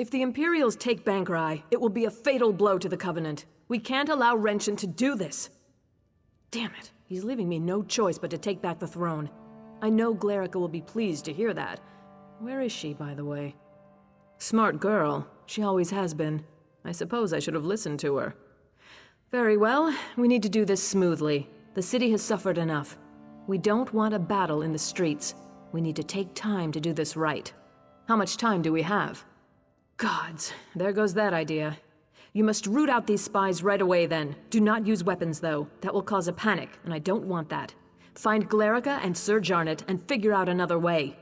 If the Imperials take Bankrai, it will be a fatal blow to the Covenant. We can't allow Renshin to do this. Damn it, he's leaving me no choice but to take back the throne. I know Glerica will be pleased to hear that. Where is she, by the way? Smart girl. She always has been. I suppose I should have listened to her. Very well, we need to do this smoothly. The city has suffered enough. We don't want a battle in the streets. We need to take time to do this right. How much time do we have? Gods, there goes that idea. You must root out these spies right away then. Do not use weapons though. That will cause a panic, and I don't want that. Find Glerica and Sir Jarnet and figure out another way.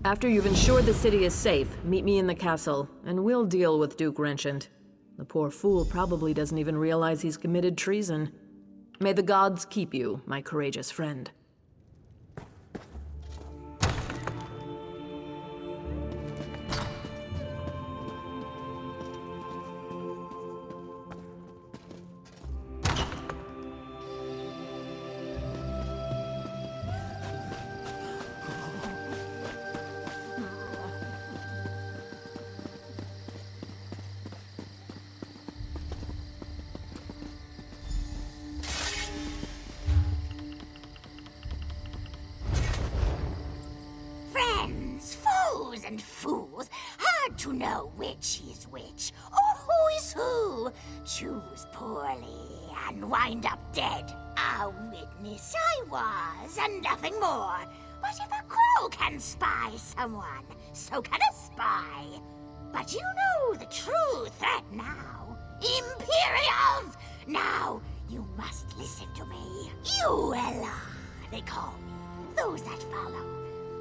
After you've ensured the city is safe, meet me in the castle, and we'll deal with Duke Renchant. The poor fool probably doesn't even realize he's committed treason. May the gods keep you, my courageous friend. And fools, hard to know which is which, or who is who. Choose poorly and wind up dead. A witness I was, and nothing more. But if a crow can spy someone, so can a spy. But you know the true threat now. Imperials! Now, you must listen to me. Uella, they call me. Those that follow.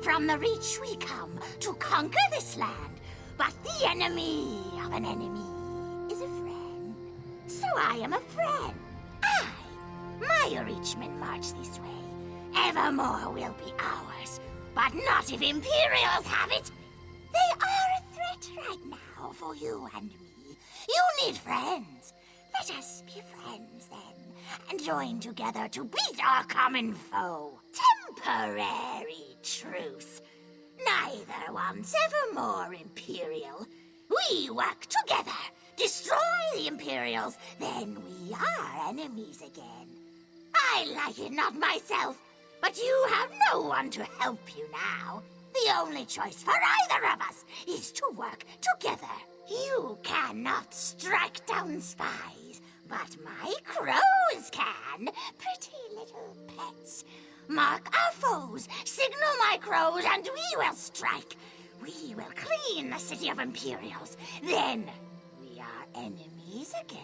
From the Reach we come to conquer this land, but the enemy of an enemy is a friend. So I am a friend. My Reachmen march this way. Evermore will be ours, but not if Imperials have it. They are a threat right now for you and me. You need friends. Let us be friends then, and join together to beat our common foe. Temporary truce. Neither one's ever more Imperial. We work together, destroy the Imperials, then we are enemies again. I like it not myself, but you have no one to help you now. The only choice for either of us is to work together. You cannot strike down spies, but my crows can. Pretty little pets. Mark our foes, signal my crows, and we will strike. We will clean the city of Imperials. Then we are enemies again.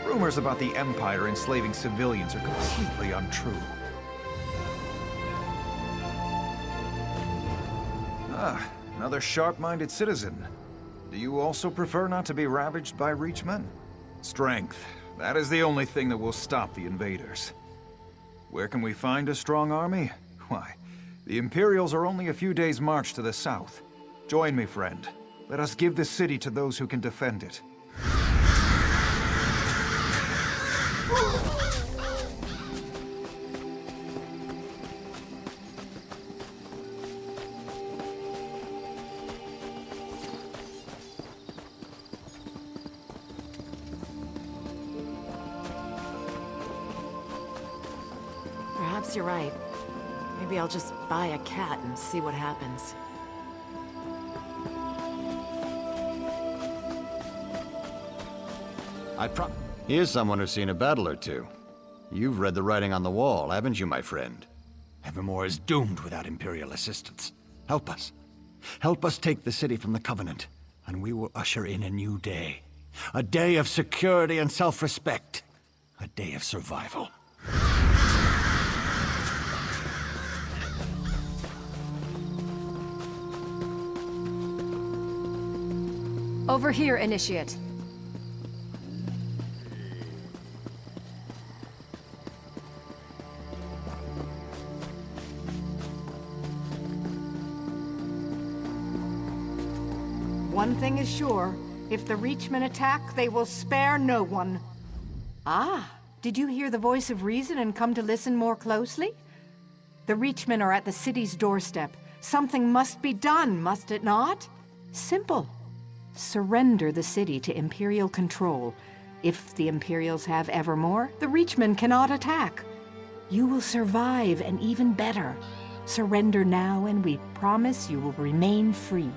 Rumors about the Empire enslaving civilians are completely untrue. Ah, another sharp-minded citizen. Do you also prefer not to be ravaged by Reachmen? Strength. That is the only thing that will stop the invaders. Where can we find a strong army? Why, the Imperials are only a few days' march to the south. Join me, friend. Let us give this city to those who can defend it. Perhaps you're right. Maybe I'll just buy a cat and see what happens. Here's someone who's seen a battle or two. You've read the writing on the wall, haven't you, my friend? Evermore is doomed without Imperial assistance. Help us. Help us take the city from the Covenant, and we will usher in a new day. A day of security and self-respect. A day of survival. Over here, Initiate. one thing is sure. If the Reachmen attack, they will spare no one. Ah, did you hear the voice of reason and come to listen more closely? The Reachmen are at the city's doorstep. Something must be done, must it not? Simple. Surrender the city to Imperial control. If the Imperials have Evermore, the Reachmen cannot attack. You will survive, and even better. Surrender now, and we promise you will remain free.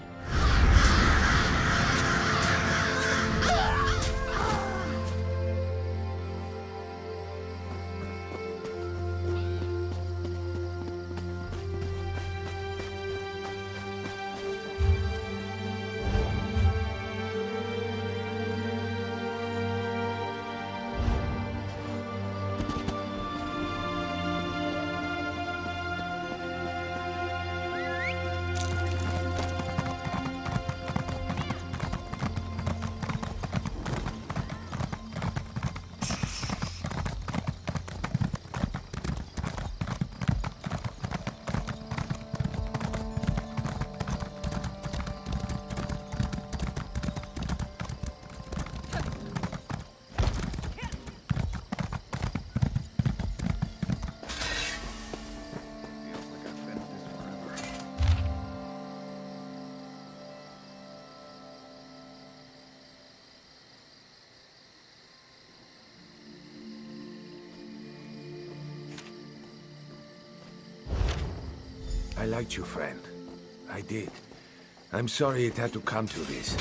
Feels like I've been at this forever. I liked you, friend. I did. I'm sorry it had to come to this.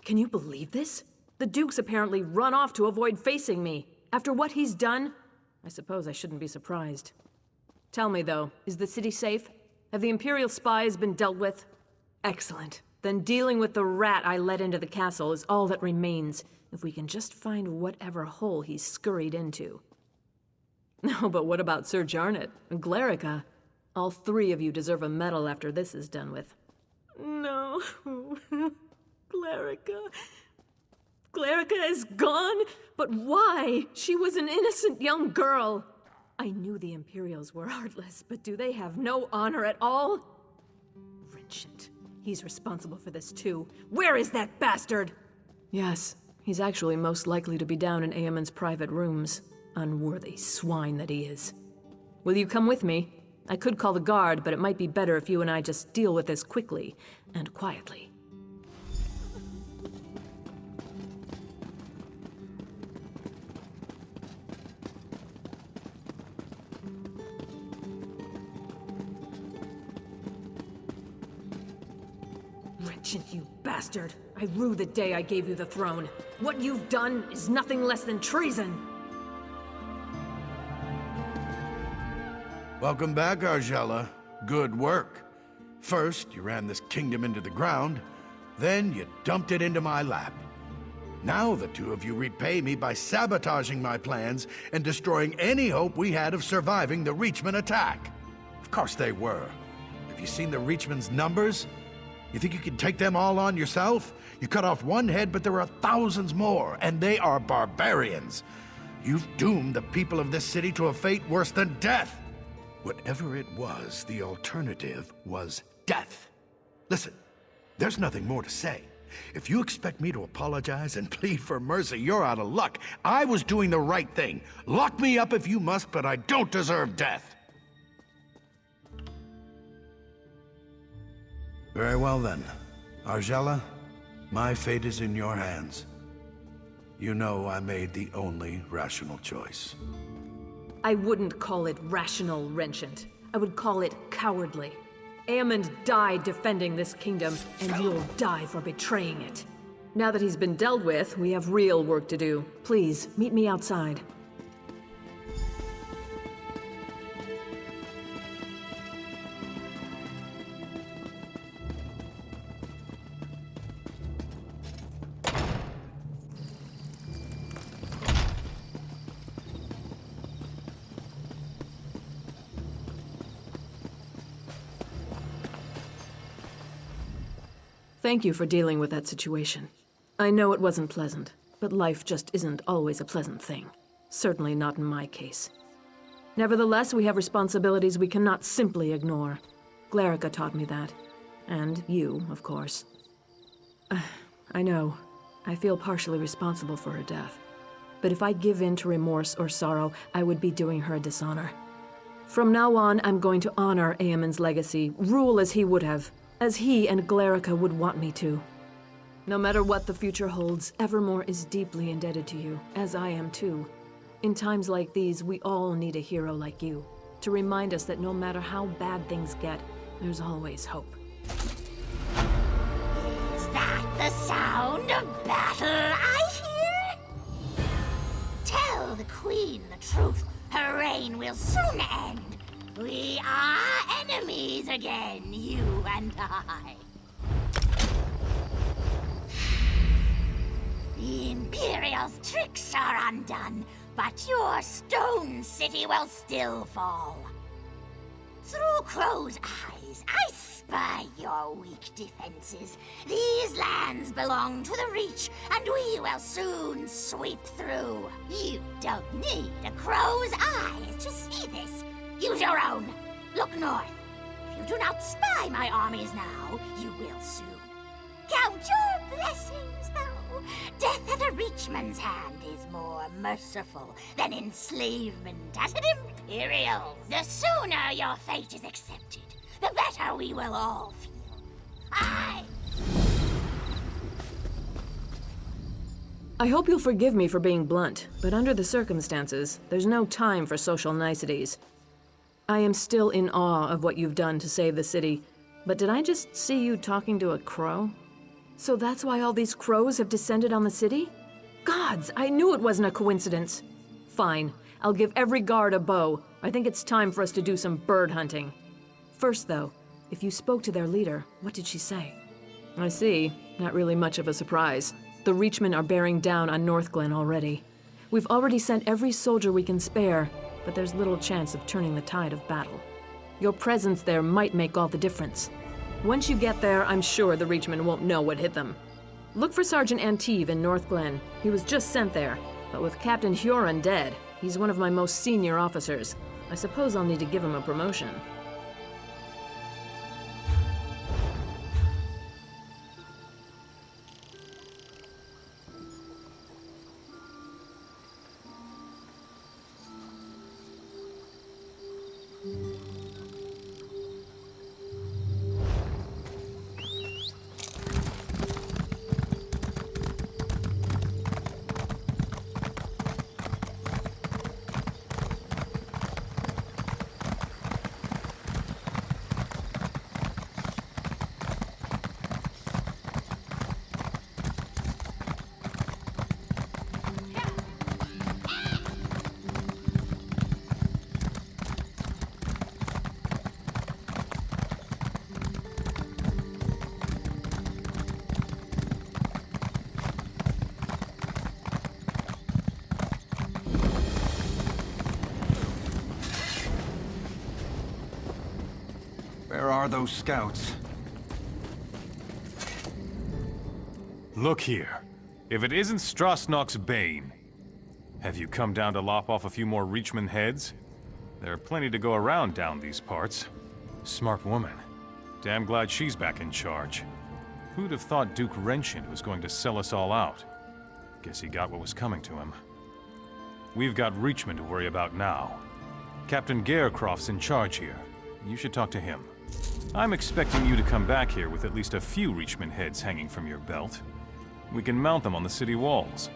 Can you believe this? The Duke's apparently run off to avoid facing me. After what he's done, I suppose I shouldn't be surprised. Tell me, though, is the city safe? Have the Imperial spies been dealt with? Excellent. Then dealing with the rat I let into the castle is all that remains, if we can just find whatever hole he's scurried into. No, but what about Sir Jarnet and Glerica? All three of you deserve a medal after this is done with. No. Glerica. Glerica is gone? But why? She was an innocent young girl. I knew the Imperials were heartless, but do they have no honor at all? Vincent. He's responsible for this too. Where is that bastard? Yes, he's actually most likely to be down in Eamon's private rooms. Unworthy swine that he is. Will you come with me? I could call the guard, but it might be better if you and I just deal with this quickly and quietly. Wretched, you bastard! I rue the day I gave you the throne. What you've done is nothing less than treason! Welcome back, Argella. Good work. First, you ran this kingdom into the ground, then you dumped it into my lap. Now the two of you repay me by sabotaging my plans and destroying any hope we had of surviving the Reachmen attack. Of course they were. Have you seen the Reachmen's numbers? You think you can take them all on yourself? You cut off one head, but there are thousands more, and they are barbarians. You've doomed the people of this city to a fate worse than death. Whatever it was, the alternative was death. Listen, There's nothing more to say. If you expect me to apologize and plead for mercy, you're out of luck. I was doing the right thing. Lock me up if you must, but I don't deserve death. Very well then. Argella, my fate is in your hands. You know I made the only rational choice. I wouldn't call it rational, Renchant. I would call it cowardly. Aemond died defending this kingdom, and you'll die for betraying it. Now that he's been dealt with, we have real work to do. Please, meet me outside. Thank you for dealing with that situation. I know it wasn't pleasant, but life just isn't always a pleasant thing. Certainly not in my case. Nevertheless, we have responsibilities we cannot simply ignore. Glarica taught me that. And you, of course. I know. I feel partially responsible for her death. But if I give in to remorse or sorrow, I would be doing her a dishonor. From now on, I'm going to honor Aemond's legacy, rule as he would have, as he and Glarica would want me to. No matter what the future holds, Evermore is deeply indebted to you, as I am too. In times like these, we all need a hero like you, to remind us that no matter how bad things get, there's always hope. Is that the sound of battle I hear? Tell the Queen the truth. Her reign will soon end. We are enemies again, you and I. The Imperial's tricks are undone, but your stone city will still fall. Through Crow's eyes, I spy your weak defenses. These lands belong to the Reach, and we will soon sweep through. You don't need a Crow's eyes to see this. Use your own. Look north. If you do not spy my armies now, you will soon. Count your blessings, though. Death at a Reachman's hand is more merciful than enslavement at an Imperial's. The sooner your fate is accepted, the better we will all feel. I hope you'll forgive me for being blunt, but under the circumstances, there's no time for social niceties. I am still in awe of what you've done to save the city, but did I just see you talking to a crow? So that's why all these crows have descended on the city? Gods, I knew it wasn't a coincidence. Fine, I'll give every guard a bow. I think it's time for us to do some bird hunting. First though, if you spoke to their leader, what did she say? I see, not really much of a surprise. The Reachmen are bearing down on Northglen already. We've already sent every soldier we can spare, but there's little chance of turning the tide of battle. Your presence there might make all the difference. Once you get there, I'm sure the Reachmen won't know what hit them. Look for Sergeant Anteve in Northglen. He was just sent there, but with Captain Huron dead, he's one of my most senior officers. I suppose I'll need to give him a promotion. Where are those scouts? Look here. If it isn't Strasnock's Bane, have you come down to lop off a few more Reachman heads? There are plenty to go around down these parts. Smart woman. Damn glad she's back in charge. Who'd have thought Duke Renshin was going to sell us all out? Guess he got what was coming to him. We've got Reachman to worry about now. Captain Garecroft's in charge here. You should talk to him. I'm expecting you to come back here with at least a few Reachman heads hanging from your belt. We can mount them on the city walls.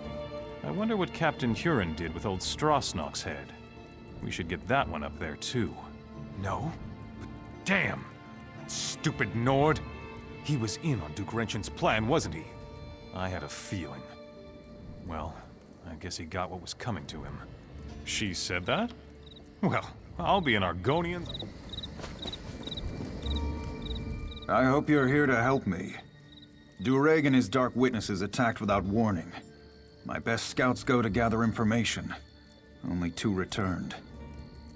I wonder what Captain Huron did with old Strasnock's head. We should get that one up there, too. No? But damn! That stupid Nord! He was in on Duke Renshin's plan, wasn't he? I had a feeling. Well, I guess he got what was coming to him. She said that? Well, I'll be an Argonian. I hope you're here to help me. Dureg and his Dark Witnesses attacked without warning. My best scouts go to gather information. Only 2 returned.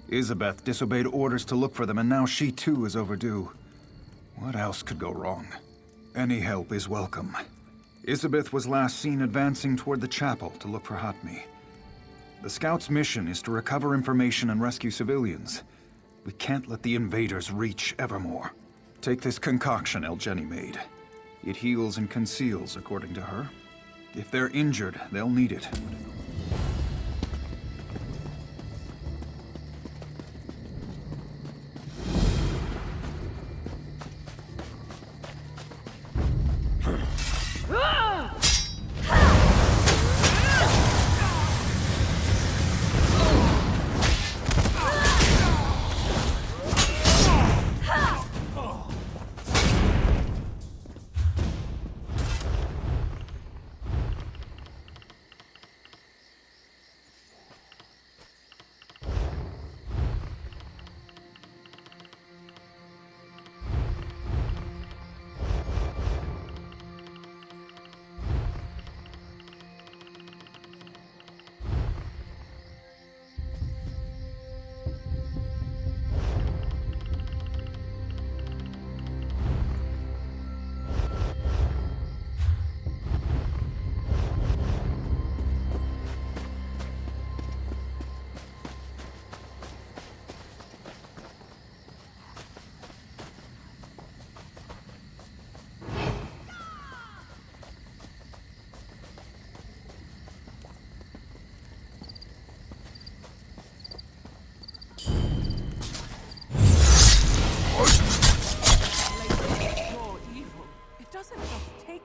Isabeth disobeyed orders to look for them, and now she too is overdue. What else could go wrong? Any help is welcome. Isabeth was last seen advancing toward the chapel to look for Hatmi. The scouts' mission is to recover information and rescue civilians. We can't let the invaders reach Evermore. Take this concoction Elgeni made. It heals and conceals, according to her. If they're injured, they'll need it.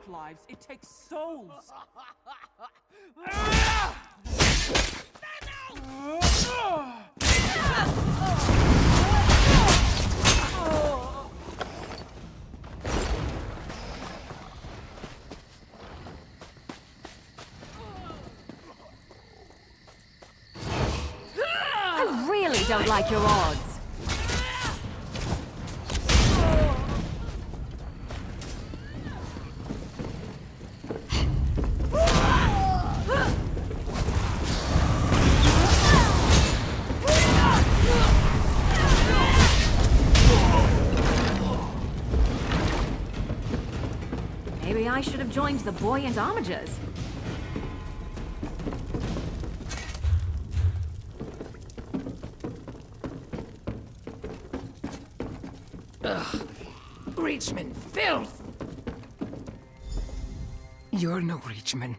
Lives, it takes souls. I really don't like your odds. Maybe I should have joined the buoyant homages. Ugh. Reachman filth! You're no Reachman.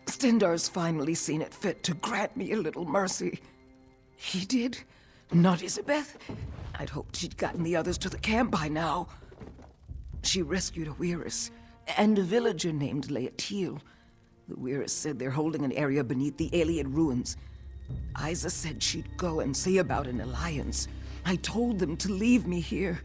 Stendar's finally seen it fit to grant me a little mercy. He did? Not Isabeth? I'd hoped she'd gotten the others to the camp by now. She rescued a Weiris and a villager named Laetiel. The Weiris said they're holding an area beneath the alien ruins. Isa said she'd go and see about an alliance. I told them to leave me here.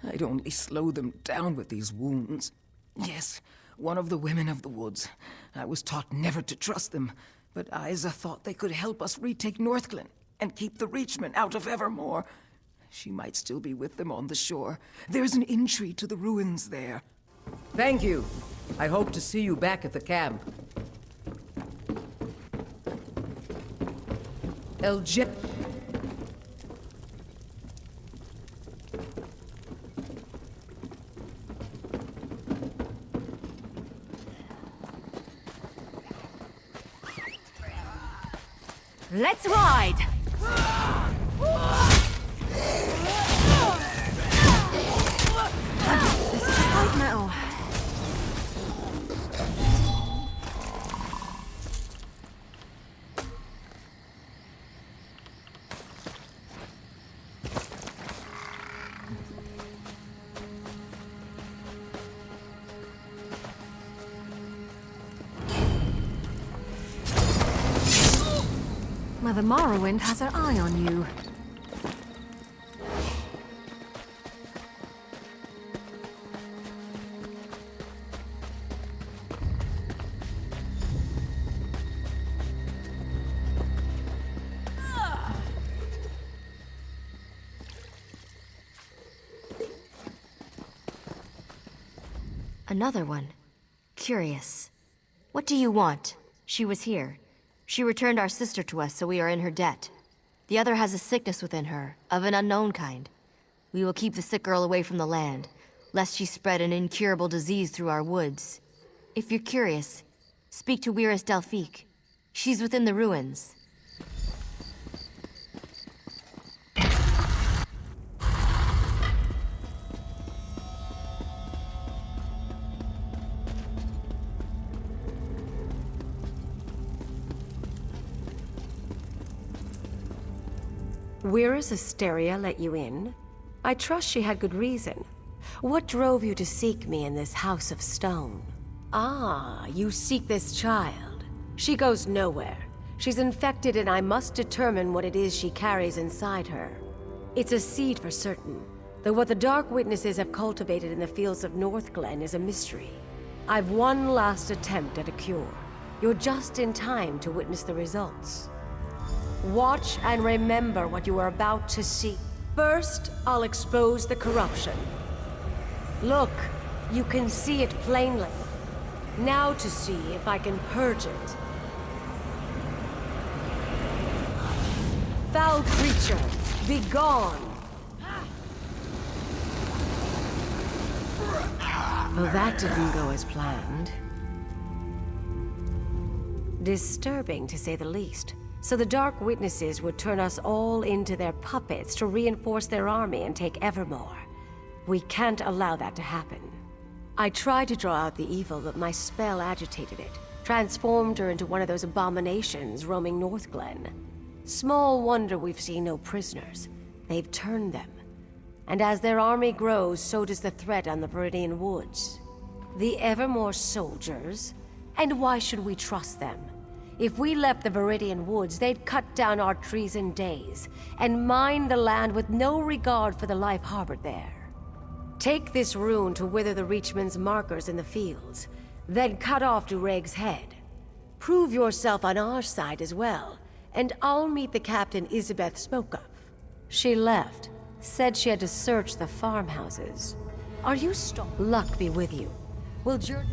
I'd only slow them down with these wounds. Yes, one of the women of the woods. I was taught never to trust them, but Isa thought they could help us retake Northglen and keep the Reachmen out of Evermore. She might still be with them on the shore. There's an entry to the ruins there. Thank you. I hope to see you back at the camp. Let's ride! This is light metal. Mother Morrowind has her eye on you. Another one. Curious. What do you want? She was here. She returned our sister to us, so we are in her debt. The other has a sickness within her, of an unknown kind. We will keep the sick girl away from the land, lest she spread an incurable disease through our woods. If you're curious, speak to Weiris Delphique. She's within the ruins. Weiris Asteria let you in? I trust she had good reason. What drove you to seek me in this house of stone? Ah, you seek this child. She goes nowhere. She's infected and I must determine what it is she carries inside her. It's a seed for certain, though what the Dark Witnesses have cultivated in the fields of Northglen is a mystery. I've one last attempt at a cure. You're just in time to witness the results. Watch and remember what you are about to see. First, I'll expose the corruption. Look, you can see it plainly. Now to see if I can purge it. Foul creature, be gone! Well, that didn't go as planned. Disturbing, to say the least. So the Dark Witnesses would turn us all into their puppets to reinforce their army and take Evermore. We can't allow that to happen. I tried to draw out the evil, but my spell agitated it, transformed her into one of those abominations roaming Northglen. Small wonder we've seen no prisoners. They've turned them. And as their army grows, so does the threat on the Viridian Woods. The Evermore soldiers? And why should we trust them? If we left the Viridian Woods, they'd cut down our trees in days, and mine the land with no regard for the life harbored there. Take this rune to wither the Reachman's markers in the fields, then cut off Dureg's head. Prove yourself on our side as well, and I'll meet the captain Isabeth spoke of. She left, said she had to search the farmhouses. Are you Luck be with you. We'll journey...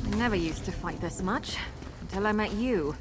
I never used to fight this much, until I met you.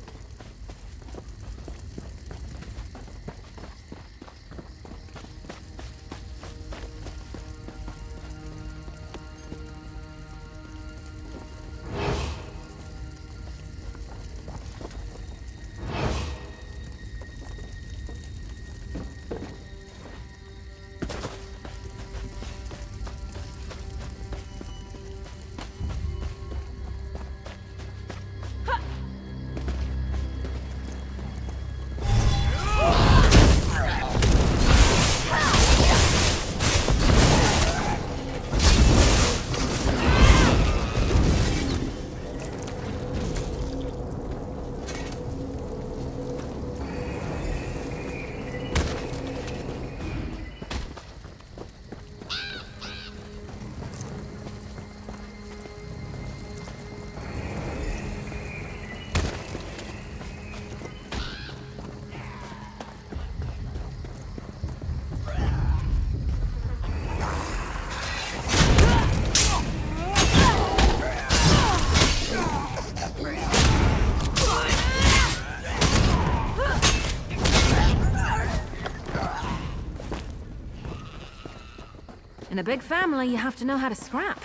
In a big family, you have to know how to scrap.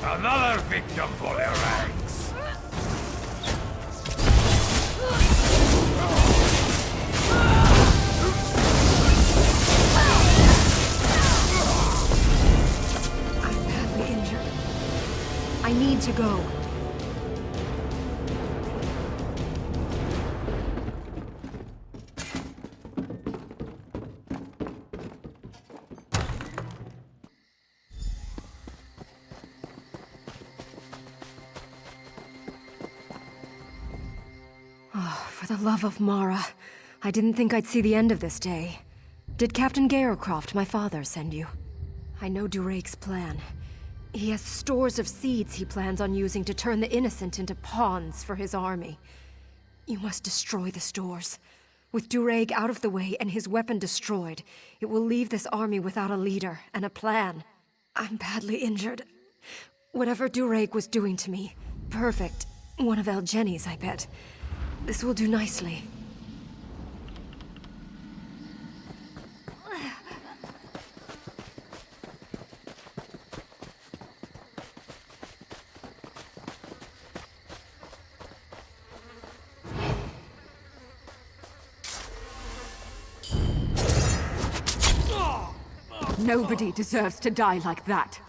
Another victim for their ranks! I'm badly injured. I need to go. For the love of Mara, I didn't think I'd see the end of this day. Did Captain Garecroft, my father, send you? I know Durake's plan. He has stores of seeds he plans on using to turn the innocent into pawns for his army. You must destroy the stores. With Durake out of the way and his weapon destroyed, it will leave this army without a leader and a plan. I'm badly injured. Whatever Durake was doing to me, perfect. One of El Jenny's, I bet. This will do nicely. Nobody deserves to die like that.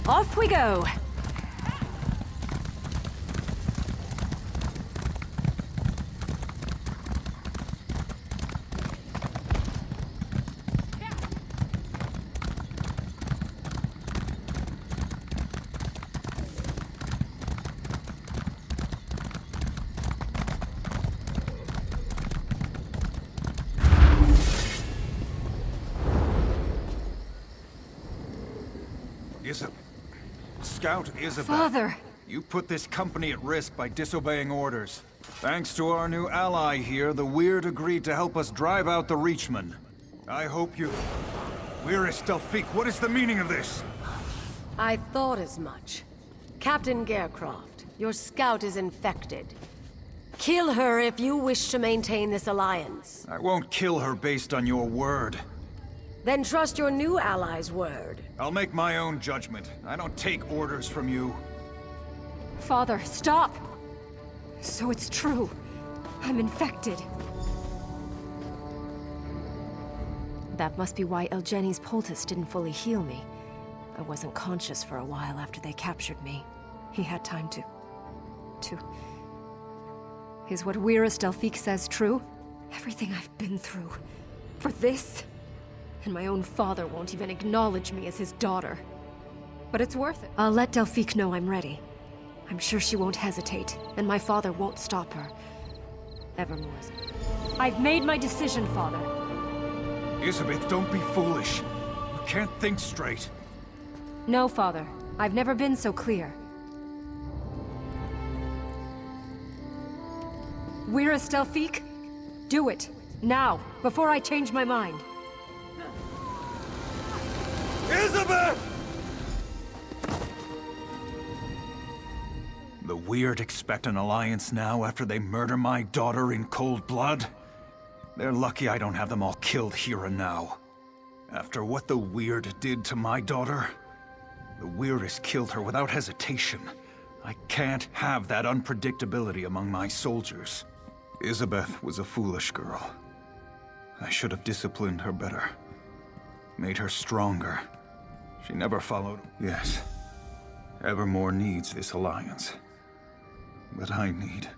Off we go! Scout Isabel. Father! You put this company at risk by disobeying orders. Thanks to our new ally here, the Weird agreed to help us drive out the Reachmen. I hope you... We're Estelfique. What is the meaning of this? I thought as much. Captain Garecroft, your scout is infected. Kill her if you wish to maintain this alliance. I won't kill her based on your word. Then trust your new ally's word. I'll make my own judgment. I don't take orders from you. Father, stop! So it's true. I'm infected. That must be why Elgeni's poultice didn't fully heal me. I wasn't conscious for a while after they captured me. He had time to... Is what Wyrus Delphique says true? Everything I've been through. For this? And my own father won't even acknowledge me as his daughter. But it's worth it. I'll let Delphique know I'm ready. I'm sure she won't hesitate, and my father won't stop her. Evermore's. I've made my decision, Father. Elizabeth, don't be foolish. You can't think straight. No, Father. I've never been so clear. Wyrus Delphique? Do it. Now, before I change my mind. Elizabeth! The Weird expect an alliance now after they murder my daughter in cold blood? They're lucky I don't have them all killed here and now. After what the Weird did to my daughter, the Weirdest killed her without hesitation. I can't have that unpredictability among my soldiers. Elizabeth was a foolish girl. I should have disciplined her better. Made her stronger. She never followed. Yes. Evermore needs this alliance. But I need